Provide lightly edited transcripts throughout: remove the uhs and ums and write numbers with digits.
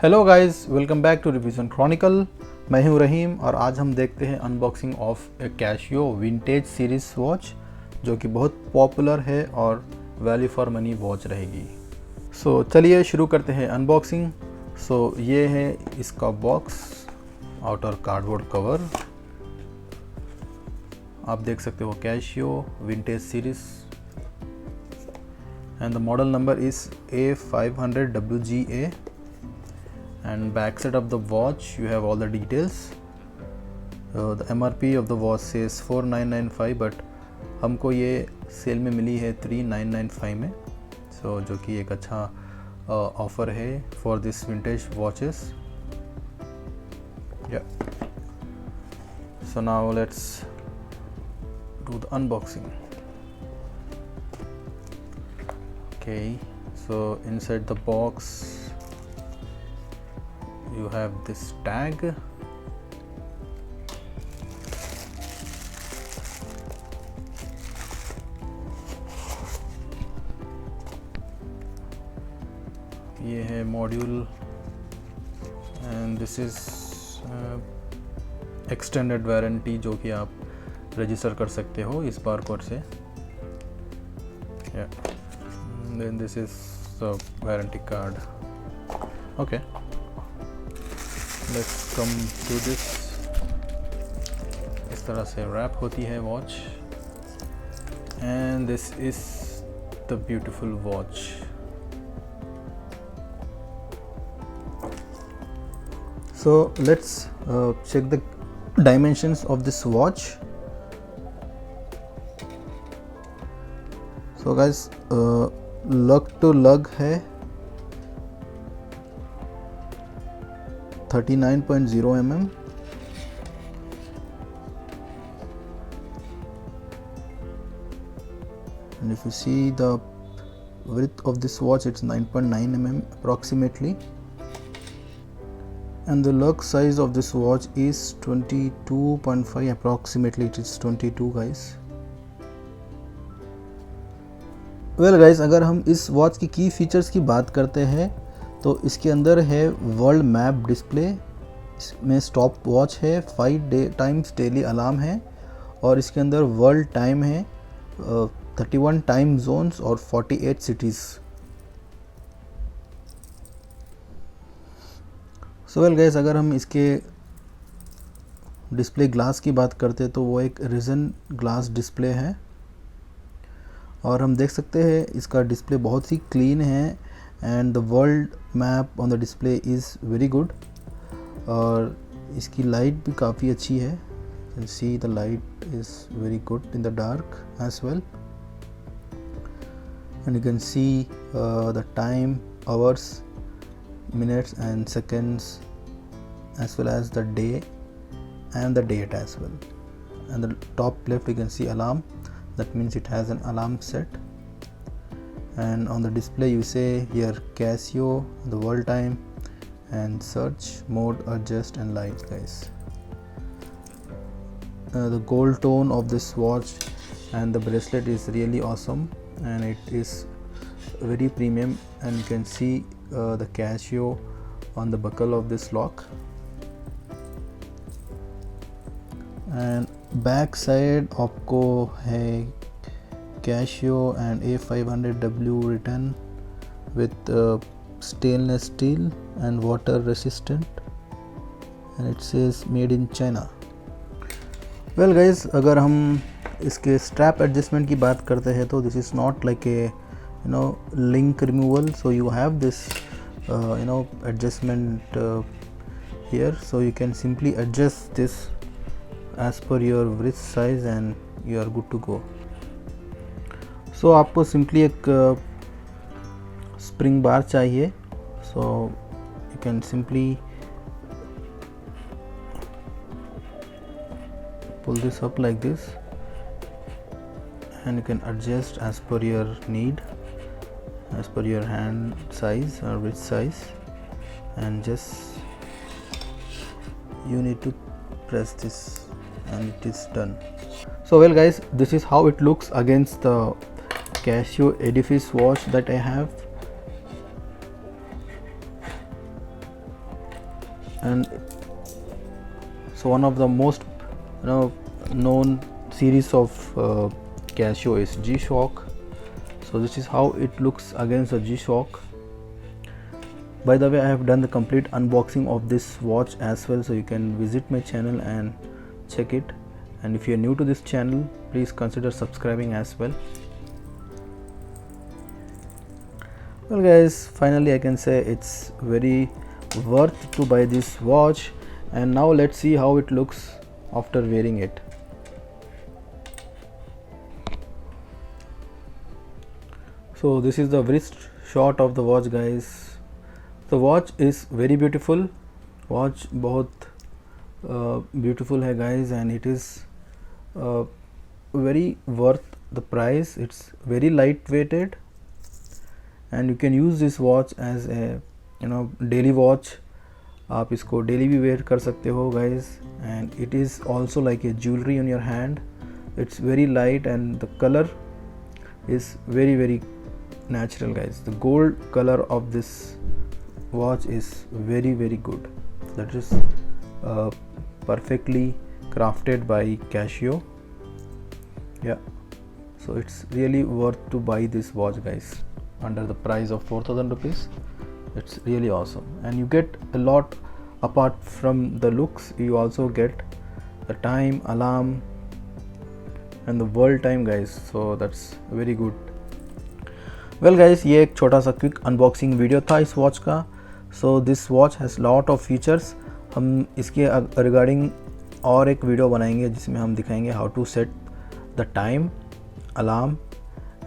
Hello guys, welcome back to reviews and chronicle. मैं हूं रहीम और आज हम देखते हैं unboxing of a Casio vintage series watch जो कि बहुत पॉपुलर है और वैल्यू फॉर मनी वॉच रहेगी। सो चलिए शुरू करते हैं अनबॉक्सिंग। सो ये है इसका बॉक्स, आउटर कार्डबोर्ड कवर। आप देख सकते हो cashew vintage series and the model number is A500 WGA, and back side of the watch you have all the details. The MRP of the watch says 4995 but हमको ये cell में मिली है 3995 में। सो जो कि एक अच्छा ऑफर है for this vintage watches. So now let's do the unboxing. Okay, so inside the box you have this tag. ये है module and this is extended warranty जो कि आप रजिस्टर कर सकते हो इस बारकोड से। Then this is the warranty card. Okay, let's come to this. इस तरह से रैप होती है watch and this is the beautiful watch. So let's check the dimensions of this watch. So guys, लग टू लग है 39.0 mm, and if you see the width of this watch, it's 9.9 mm approximately, and the lug size of this watch is 22.5 approximately. It is 22 guys. Well guys, अगर हम इस watch की features की बात करते हैं तो इसके अंदर है वर्ल्ड मैप डिस्प्ले, इसमें स्टॉप वॉच है, 5 टाइम्स डेली अलार्म है और इसके अंदर वर्ल्ड टाइम है, 31 टाइम जोन्स और 48 सिटीज़। सो वेल गाइज, अगर हम इसके डिस्प्ले ग्लास की बात करते हैं तो वो एक रिजन ग्लास डिस्प्ले है और हम देख सकते हैं इसका डिस्प्ले बहुत ही क्लीन है and the world map on the display is very good और इसकी लाइट भी काफ़ी अच्छी है। You can see the light is very good in the dark as well, and you can see the time, hours, minutes and seconds as well as the day and the date as well. And the top left you can see alarm, that means it has an alarm set, and on the display you say here Casio, the world time, and search mode, adjust and light guys. The gold tone of this watch and the bracelet is really awesome and it is very premium, and you can see the Casio on the buckle of this lock, and back side आपको है cashew and A500W written with stainless steel and water resistant, and it says made in China. Well guys, अगर हम इसके strap adjustment की बात करते हैं तो this is not like a link removal, so you have this adjustment here, so you can simply adjust this as per your wrist size and you are good to go. So आपको simply एक spring बार चाहिए, so you can simply pull this up like this and you can adjust as per your need, as per your hand size or wrist size, and just you need to press this and it is done. So well guys, this is how it looks against the Casio Edifice watch that I have. and so one of the most known series of Casio is G-Shock. So this is how it looks against the G-Shock. By the way, I have done the complete unboxing of this watch as well, so you can visit my channel and check it. And if you are new to this channel, please consider subscribing as well. Well guys, finally I can say it's very worth to buy this watch. And now let's see how it looks after wearing it. So this is the wrist shot of the watch guys. The watch is very beautiful. Watch बहुत beautiful है guys, and it is very worth the price. It's very lightweighted, and you can use this watch as a daily watch. आप इसको daily भी where कर सकते हो guys, and it is also like a jewelry on your hand. It's very light and the color is very natural guys. The gold color of this watch is very good. That is perfectly crafted by Casio. Yeah, so it's really worth to buy this watch guys under the price of 4,000 rupees. It's really awesome, and you get a lot apart from the looks. You also get the time, alarm, and the world time guys, so that's very good. Well guys, ये एक छोटा सा quick unboxing video था इस watch का. So this watch has lot of features. हम इसके regarding और एक वीडियो बनाएंगे जिसमें हम दिखाएंगे how to set the time, alarm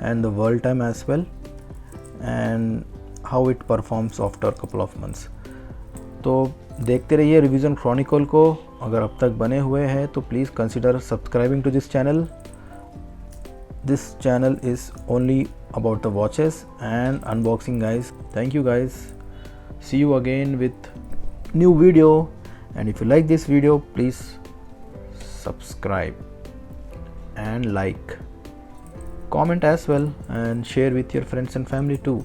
and the world time as well, and how it performs after a couple of months. तो देखते रहिए रिव्यूज एंड क्रॉनिकल को. अगर अब तक बने हुए हैं तो please consider subscribing to this channel. This channel is only about the watches and unboxing guys. Thank you guys. See you again with new video, and if you like this video, please subscribe and like, comment as well, and share with your friends and family too.